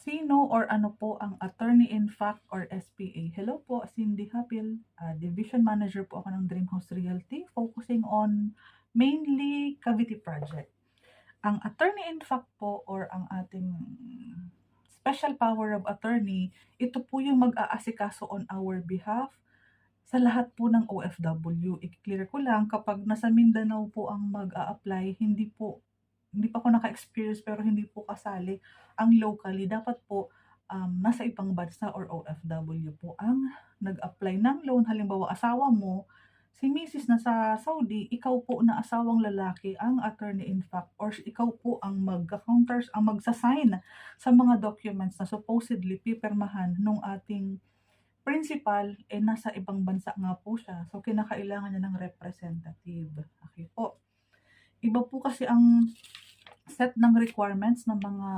Sino or ano po ang attorney in fact or SPA? Hello po, Cindy Hapil. Division Manager po ako ng Dream House Realty, focusing on mainly Cavite project. Ang attorney in fact po or ang ating special power of attorney, ito po yung mag-aasikaso on our behalf sa lahat po ng OFW. I-clear ko lang, kapag nasa Mindanao po ang mag-a-apply, hindi pa ako naka-experience pero hindi po kasali ang locally. Dapat po nasa ibang bansa or OFW po ang nag-apply ng loan. Halimbawa, asawa mo, si Mrs. na sa Saudi, ikaw po na asawang lalaki ang attorney in fact, or ikaw po ang mag-counters, ang magsasign sa mga documents na supposedly pipirmahan nung ating principal, nasa ibang bansa nga po siya. So, kinakailangan niya ng representative. Okay po. Iba po kasi ang set ng requirements ng mga